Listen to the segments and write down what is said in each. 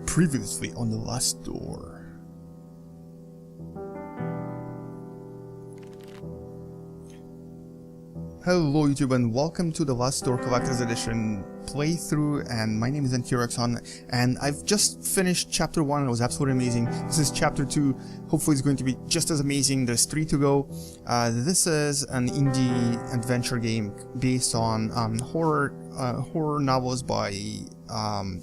Previously on the last door. Hello YouTube and welcome to the Last Door Collector's Edition playthrough, and my name is Edgar, and I've just finished chapter 1 and it was absolutely amazing. This is chapter 2, hopefully it's going to be just as amazing. There's 3 to go. This is an indie adventure game based on horror novels by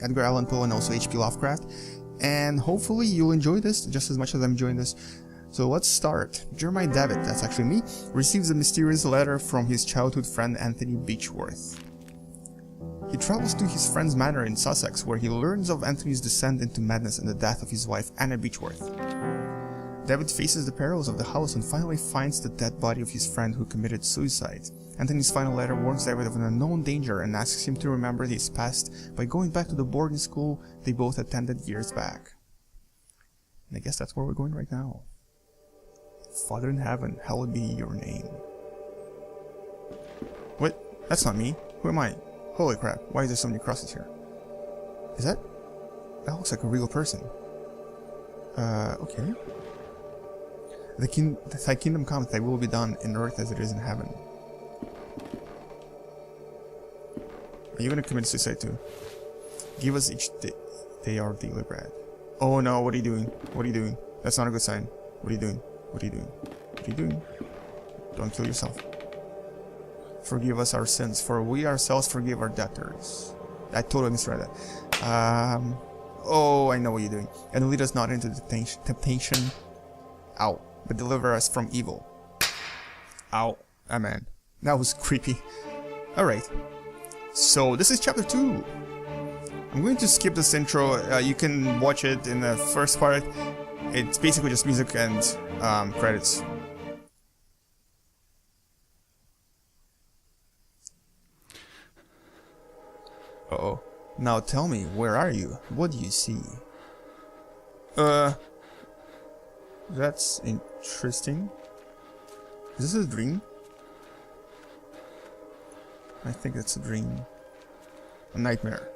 Edgar Allan Poe and also H.P. Lovecraft, and hopefully you'll enjoy this just as much as I'm enjoying this. So let's start. Jeremiah Davitt, that's actually me, receives a mysterious letter from his childhood friend Anthony Beechworth. He travels to his friend's manor in Sussex, where he learns of Anthony's descent into madness and the death of his wife Anna Beechworth. Davitt faces the perils of the house and finally finds the dead body of his friend who committed suicide. Anthony's final letter warns Davitt of an unknown danger and asks him to remember his past by going back to the boarding school they both attended years back. And I guess that's where we're going right now. Father in heaven, hallowed be your name. Wait, that's not me. Who am I? Holy crap, why is there so many crosses here? Is that? That looks like a real person. Okay. Thy kingdom come, thy will be done in earth as it is in heaven. Are you gonna commit suicide too? Give us each day our daily bread. Oh no, what are you doing? What are you doing? That's not a good sign. What are you doing? What are you doing? What are you doing? Don't kill yourself. Forgive us our sins, for we ourselves forgive our debtors. I totally misread that. Oh, I know what you're doing. And lead us not into temptation. Ow. But deliver us from evil. Ow. Amen. That was creepy. Alright. So, this is chapter 2. I'm going to skip this intro. You can watch it in the first part. It's basically just music and credits. Uh-oh. Now tell me, where are you? What do you see? That's interesting. Is this a dream? I think it's a dream. A nightmare.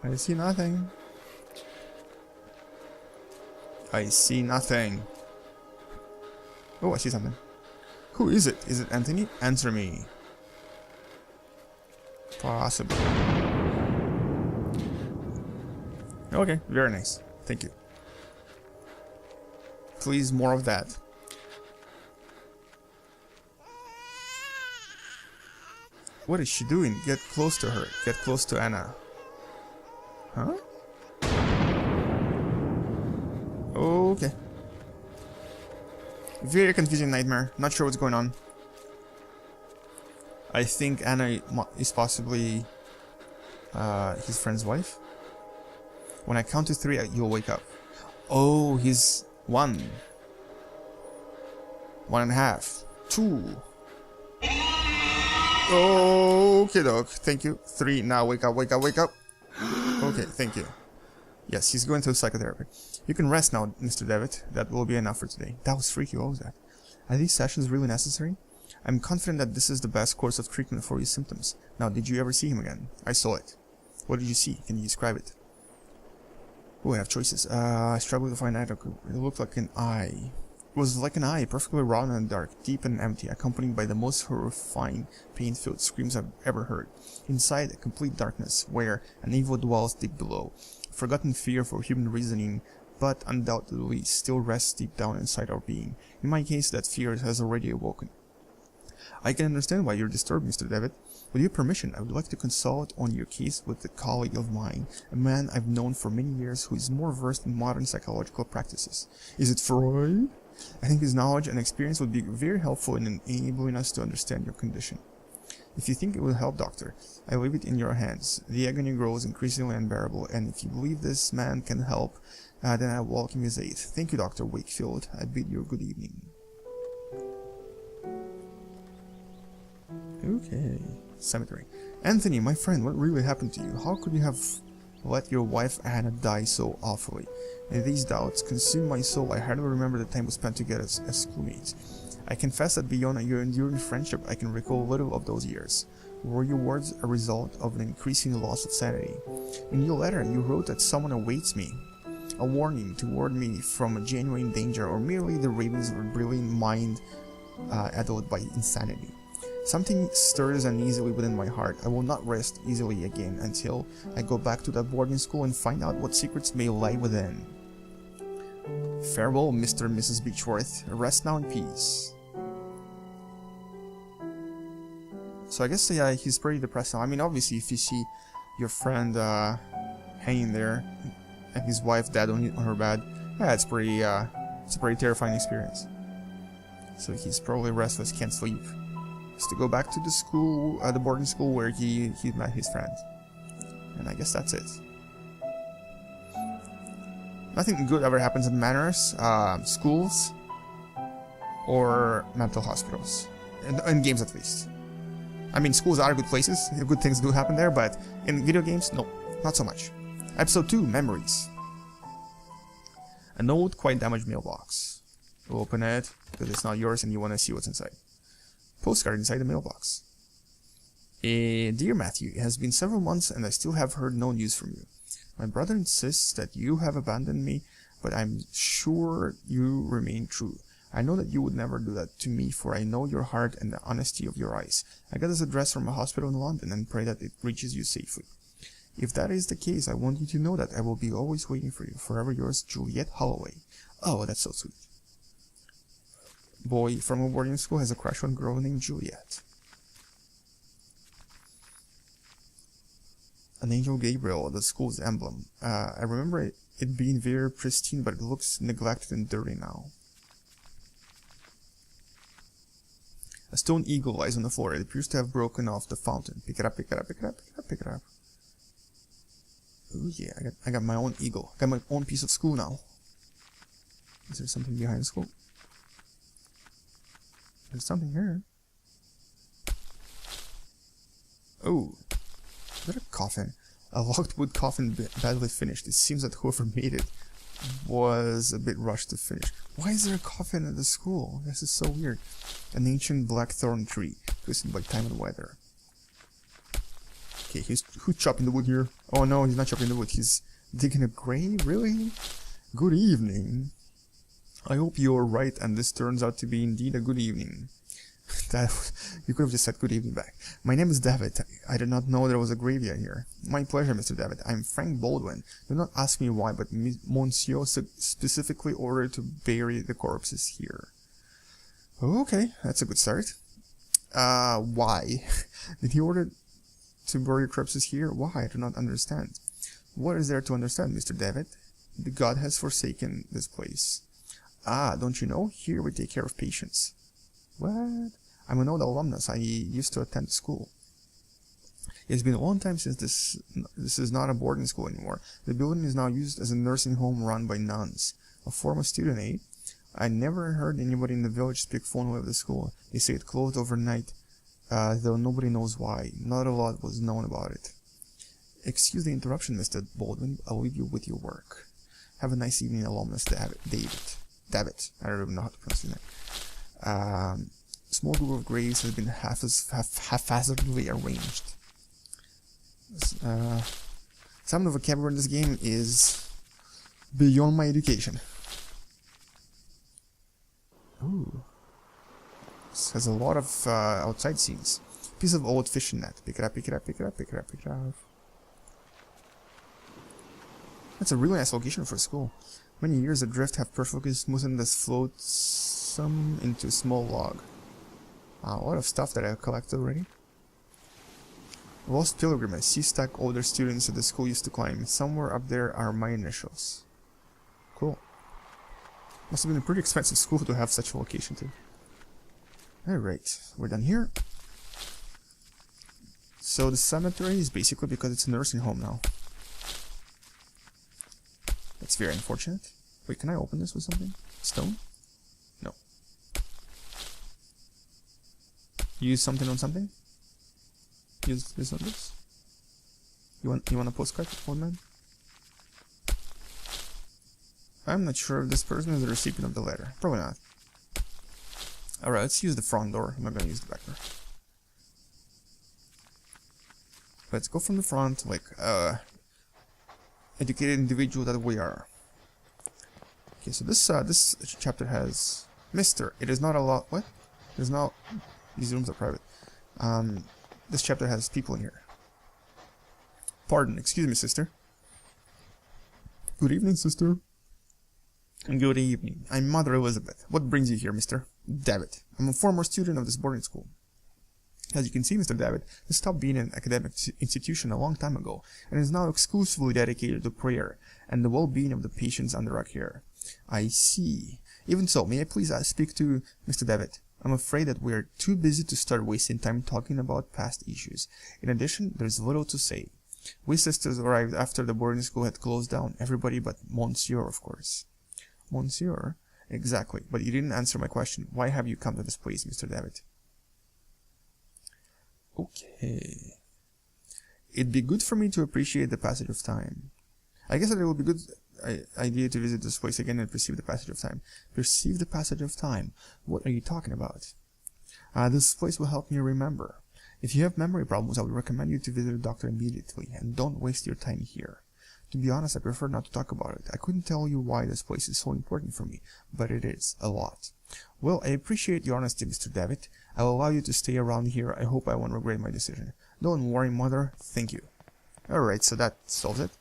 I see nothing. I see nothing. Oh, I see something. Who is it? Is it Anthony? Answer me. Possibly. Okay, very nice. Thank you. Please, more of that. What is she doing? Get close to her. Get close to Anna. Huh? Okay. Very confusing nightmare. Not sure what's going on. I think Anna is possibly his friend's wife. When I count to 3, you'll wake up. Oh, he's 1. 1.5. 2. Okay, dog. Thank you. 3. Now wake up, wake up, wake up. Okay, thank you. Yes, he's going to psychotherapy. You can rest now, Mr. Davitt. That will be enough for today. That was freaky. What was that? Are these sessions really necessary? I'm confident that this is the best course of treatment for your symptoms. Now, did you ever see him again? I saw it. What did you see? Can you describe it? Oh, I have choices. I struggled to find it. It looked like an eye. It was like an eye, perfectly round and dark, deep and empty, accompanied by the most horrifying, pain-filled screams I've ever heard. Inside, a complete darkness, where an evil dwells deep below. Forgotten fear for human reasoning, but undoubtedly still rests deep down inside our being. In my case, that fear has already awoken. I can understand why you're disturbed, Mr. Davitt. With your permission, I would like to consult on your case with a colleague of mine, a man I've known for many years who is more versed in modern psychological practices. Is it Freud? I think his knowledge and experience would be very helpful in enabling us to understand your condition. If you think it will help, doctor, I leave it in your hands. The agony grows increasingly unbearable, and if you believe this man can help, then I welcome his aid. Thank you, Dr. Wakefield. I bid you good evening. Okay. Cemetery. Anthony, my friend, what really happened to you? How could you have let your wife Anna die so awfully? And these doubts consume my soul. I hardly remember the time we spent together as schoolmates. I confess that beyond your enduring friendship, I can recall little of those years. Were your words a result of an increasing loss of sanity? In your letter, you wrote that someone awaits me, a warning to ward me from a genuine danger, or merely the ravings of a brilliant mind addled by insanity. Something stirs uneasily within my heart. I will not rest easily again until I go back to that boarding school and find out what secrets may lie within. Farewell, Mr. and Mrs. Beechworth. Rest now in peace. So I guess, yeah, he's pretty depressed now. I mean, obviously, if you see your friend hanging there and his wife dead on her bed, yeah, it's a pretty terrifying experience. So he's probably restless, can't sleep. Has to go back to the school, the boarding school where he met his friend. And I guess that's it. Nothing good ever happens in manors, schools, or mental hospitals. In games, at least. I mean, schools are good places, good things do happen there, but in video games, no, not so much. Episode 2, Memories. An old, quite damaged mailbox. We'll open it, because it's not yours and you want to see what's inside. Postcard inside the mailbox. Dear Matthew, it has been several months and I still have heard no news from you. My brother insists that you have abandoned me, but I'm sure you remain true. I know that you would never do that to me, for I know your heart and the honesty of your eyes. I got this address from a hospital in London and pray that it reaches you safely. If that is the case, I want you to know that I will be always waiting for you. Forever yours, Juliet Holloway. Oh, that's so sweet. Boy from a boarding school has a crush on a girl named Juliet. An angel Gabriel, the school's emblem. I remember it being very pristine, but it looks neglected and dirty now. A stone eagle lies on the floor. It appears to have broken off the fountain. Pick it up, pick it up, pick it up, pick it up, pick it up. Oh yeah, I got my own eagle. I got my own piece of school now. Is there something behind the school? There's something here. Oh, is that a coffin? A locked wood coffin, badly finished. It seems that whoever made it was a bit rushed to finish. Why is there a coffin at the school? This is so weird. An ancient blackthorn tree, twisted by time and weather. Okay, who's chopping the wood here? Oh no, he's not chopping the wood. He's digging a grave? Really? Good evening. I hope you're right and this turns out to be indeed a good evening. You could have just said good evening back. My name is David. I did not know there was a graveyard here. My pleasure, Mr. David. I'm Frank Baldwin. Do not ask me why, but Monsieur specifically ordered to bury the corpses here. Okay, that's a good start. Why? Did he order to bury corpses here? Why? I do not understand. What is there to understand, Mr. David? The God has forsaken this place. Ah, don't you know? Here we take care of patients. What? I'm an old alumnus. I used to attend school. It's been a long time since this is not a boarding school anymore. The building is now used as a nursing home run by nuns. A former student, eh? I never heard anybody in the village speak fondly of the school. They say it closed overnight, though nobody knows why. Not a lot was known about it. Excuse the interruption, Mr. Baldwin. I'll leave you with your work. Have a nice evening, alumnus David. I don't even know how to pronounce his name. Small group of graves has been haphazardly arranged. Some of the vocabulary in this game is beyond my education. Ooh. This has a lot of outside scenes. Piece of old fishing net. Pick it up, pick it up, pick it up, pick it up, pick it up. That's a really nice location for a school. Many years adrift have perfectly smoothened this flotsam into a small log. A lot of stuff that I've collected already. Lost Pilgrim, a sea stack older students at the school used to climb. Somewhere up there are my initials. Cool. Must have been a pretty expensive school to have such a location too. Alright, we're done here. So the cemetery is basically because it's a nursing home now. That's very unfortunate. Wait, can I open this with something? Stone? No. Use something on something? Use this on this? You want a postcard, old man? I'm not sure if this person is the recipient of the letter. Probably not. Alright, let's use the front door. I'm not gonna use the back door. Let's go from the front, like, educated individual that we are. Okay, so this chapter has Mister. It is not a lot. What? There's not. These rooms are private. This chapter has people in here. Pardon, excuse me, sister. Good evening, sister. Good evening. I'm Mother Elizabeth. What brings you here, Mr. David? I'm a former student of this boarding school. As you can see, Mr. David, this stopped being an academic institution a long time ago, and is now exclusively dedicated to prayer and the well-being of the patients under our care. I see. Even so, may I please speak to Mr. David? I'm afraid that we are too busy to start wasting time talking about past issues. In addition, there's little to say. We sisters arrived after the boarding school had closed down. Everybody but Monsieur, of course. Monsieur? Exactly, but you didn't answer my question. Why have you come to this place, Mr. David? Okay. It'd be good for me to appreciate the passage of time. I guess that it would be a good idea to visit this place again and perceive the passage of time. Perceive the passage of time? What are you talking about? This place will help me remember. If you have memory problems, I would recommend you to visit a doctor immediately, and don't waste your time here. To be honest, I prefer not to talk about it. I couldn't tell you why this place is so important for me, but it is, a lot. Well, I appreciate your honesty, Mr. David. I'll allow you to stay around here. I hope I won't regret my decision. Don't worry, Mother. Thank you. Alright, so that solves it.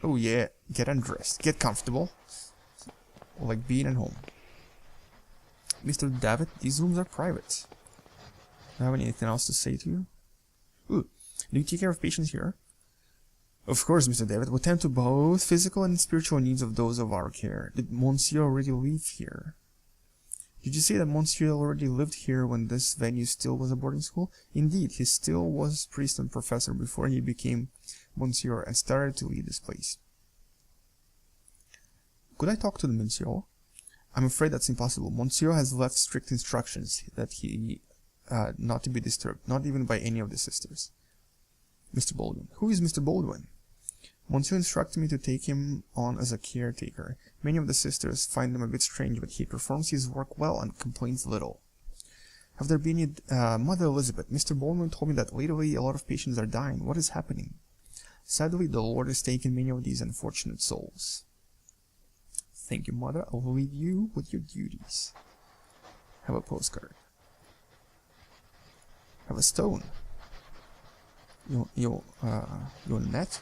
Oh yeah, get undressed. Get comfortable. Like being at home. Mr. David, these rooms are private. Do I have anything else to say to you? Ooh, do you take care of patients here? Of course, Mr. David. We tend to both physical and spiritual needs of those of our care. Did Monsieur already live here? Did you say that Monsieur already lived here when this venue still was a boarding school? Indeed, he still was priest and professor before he became Monsieur and started to lead this place. Could I talk to the Monsieur? I'm afraid that's impossible. Monsieur has left strict instructions that he not to be disturbed, not even by any of the sisters. Mr. Baldwin. Who is Mr. Baldwin? Monsieur instructed me to take him on as a caretaker. Many of the sisters find him a bit strange, but he performs his work well and complains little. Have there been any... Mother Elizabeth, Mr. Baldwin told me that lately a lot of patients are dying. What is happening? Sadly, the Lord has taken many of these unfortunate souls. Thank you, Mother. I'll leave you with your duties. Have a postcard. Have a stone. You want a net?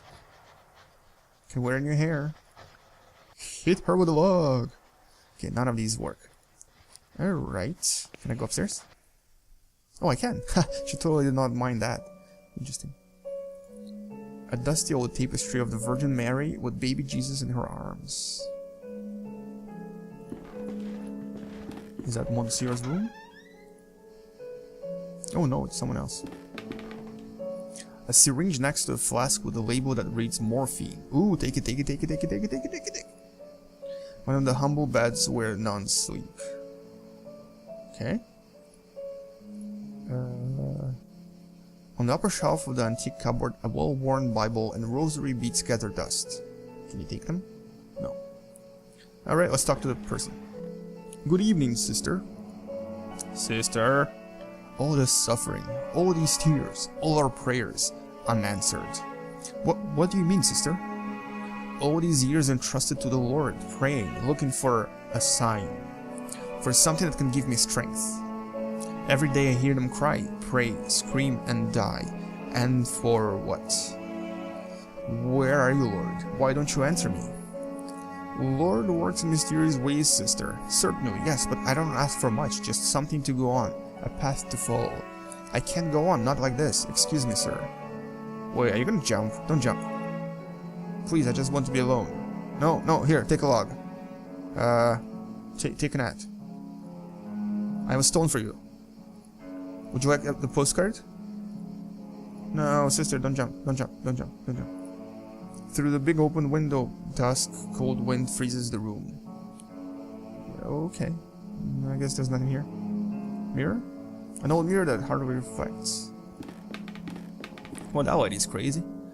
Can wear in your hair. Hit her with a log. Okay, none of these work. Alright. Can I go upstairs? Oh, I can. She totally did not mind that. Interesting. A dusty old tapestry of the Virgin Mary with baby Jesus in her arms. Is that Monsieur's room? Oh no, it's someone else. A syringe next to a flask with a label that reads morphine. Ooh, take it, take it, take it, take it, take it, take it, take it, take it. One of the humble beds where nuns sleep. Okay. On the upper shelf of the antique cupboard, a well-worn Bible and rosary beads gather dust. Can you take them? No. Alright, let's talk to the person. Good evening, sister. Sister. All this suffering, all these tears, all our prayers, unanswered. What do you mean, sister? All these years entrusted to the Lord, praying, looking for a sign, for something that can give me strength. Every day I hear them cry, pray, scream, and die. And for what? Where are you, Lord? Why don't you answer me? Lord works in mysterious ways, sister. Certainly, yes, but I don't ask for much, just something to go on. A path to follow. I can't go on, not like this. Excuse me, sir. Wait, are you gonna jump? Don't jump. Please, I just want to be alone. No, here, take a log. Take a net. I have a stone for you. Would you like the postcard? No, sister, don't jump. Don't jump. Don't jump. Don't jump. Through the big open window, dusk, cold wind freezes the room. Okay. I guess there's nothing here. Mirror? An old mirror that hardly reflects. Well, that lady's crazy.